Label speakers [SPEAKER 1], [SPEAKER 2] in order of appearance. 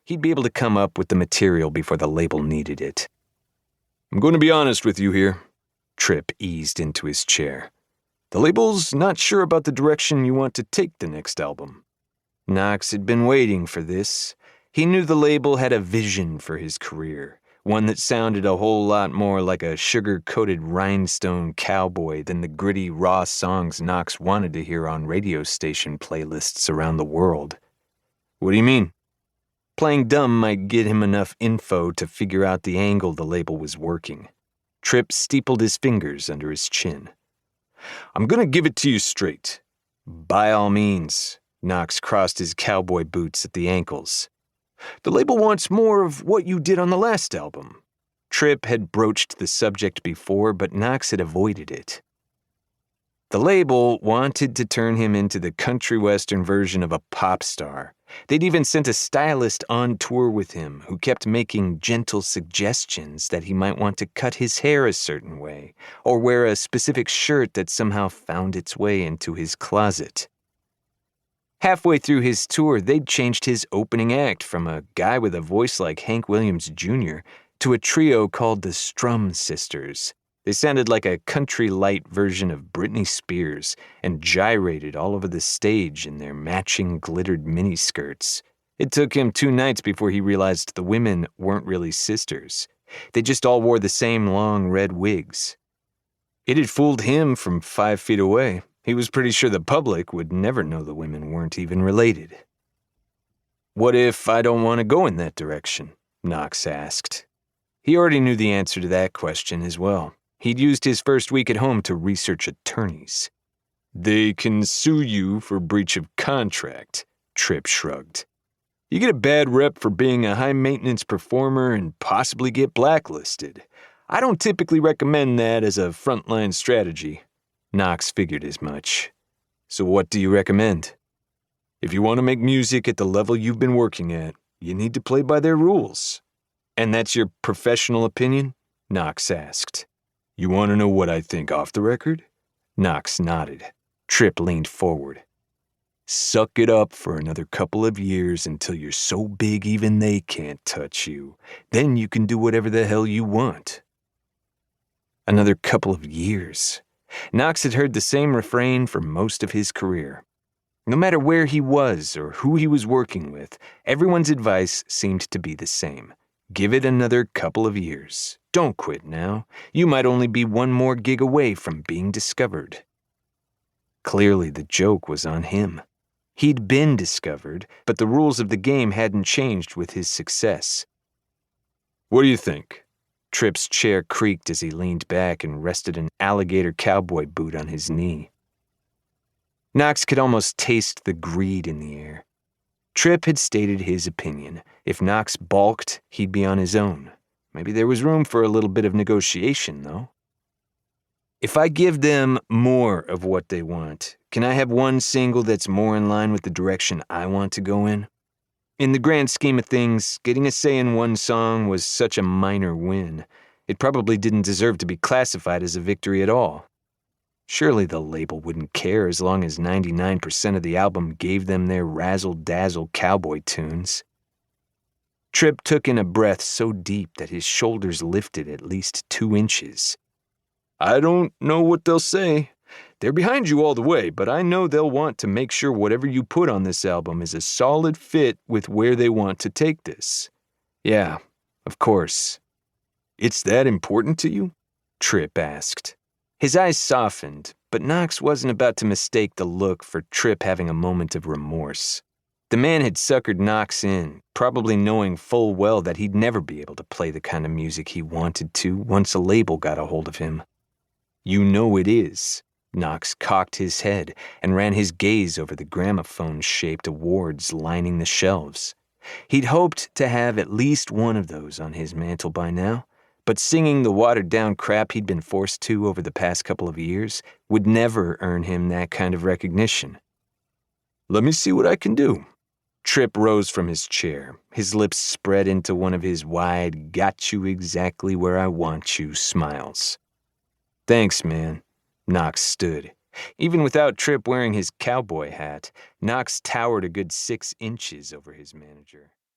[SPEAKER 1] he'd be able to come up with the material before the label needed it. I'm going to be honest with you here. Tripp eased into his chair. The label's not sure about the direction you want to take the next album. Knox had been waiting for this. He knew the label had a vision for his career, one that sounded a whole lot more like a sugar-coated rhinestone cowboy than the gritty, raw songs Knox wanted to hear on radio station playlists around the world. What do you mean? Playing dumb might get him enough info to figure out the angle the label was working. Tripp steepled his fingers under his chin. I'm gonna give it to you straight. By all means. Knox crossed his cowboy boots at the ankles. The label wants more of what you did on the last album. Tripp had broached the subject before, but Knox had avoided it. The label wanted to turn him into the country western version of a pop star. They'd even sent a stylist on tour with him who kept making gentle suggestions that he might want to cut his hair a certain way or wear a specific shirt that somehow found its way into his closet. Halfway through his tour, they'd changed his opening act from a guy with a voice like Hank Williams Jr. to a trio called the Strum Sisters. They sounded like a country light version of Britney Spears and gyrated all over the stage in their matching glittered miniskirts. It took him 2 nights before he realized the women weren't really sisters. They just all wore the same long red wigs. It had fooled him from 5 feet away. He was pretty sure the public would never know the women weren't even related. What if I don't want to go in that direction? Knox asked. He already knew the answer to that question as well. He'd used his first week at home to research attorneys. They can sue you for breach of contract, Tripp shrugged. You get a bad rep for being a high-maintenance performer and possibly get blacklisted. I don't typically recommend that as a frontline strategy. Knox figured as much. So what do you recommend? If you want to make music at the level you've been working at, you need to play by their rules. And that's your professional opinion? Knox asked. You want to know what I think off the record? Knox nodded. Tripp leaned forward. Suck it up for another couple of years until you're so big even they can't touch you. Then you can do whatever the hell you want. Another couple of years. Knox had heard the same refrain for most of his career. No matter where he was or who he was working with, everyone's advice seemed to be the same. Give it another couple of years. Don't quit now. You might only be 1 more gig away from being discovered. Clearly, the joke was on him. He'd been discovered, but the rules of the game hadn't changed with his success. What do you think? Tripp's chair creaked as he leaned back and rested an alligator cowboy boot on his knee. Knox could almost taste the greed in the air. Tripp had stated his opinion. If Knox balked, he'd be on his own. Maybe there was room for a little bit of negotiation, though. If I give them more of what they want, can I have 1 single that's more in line with the direction I want to go in? In the grand scheme of things, getting a say in 1 song was such a minor win. It probably didn't deserve to be classified as a victory at all. Surely the label wouldn't care as long as 99% of the album gave them their razzle-dazzle cowboy tunes. Tripp took in a breath so deep that his shoulders lifted at least 2 inches. I don't know what they'll say. They're behind you all the way, but I know they'll want to make sure whatever you put on this album is a solid fit with where they want to take this. Yeah, of course. It's that important to you? Tripp asked. His eyes softened, but Knox wasn't about to mistake the look for Tripp having a moment of remorse. The man had suckered Knox in, probably knowing full well that he'd never be able to play the kind of music he wanted to once a label got a hold of him. You know it is. Knox cocked his head and ran his gaze over the gramophone-shaped awards lining the shelves. He'd hoped to have at least 1 of those on his mantle by now, but singing the watered-down crap he'd been forced to over the past couple of years would never earn him that kind of recognition. Let me see what I can do. Tripp rose from his chair, his lips spread into one of his wide, got you exactly where I want you smiles. Thanks, man. Knox stood. Even without Tripp wearing his cowboy hat, Knox towered a good 6 inches over his manager.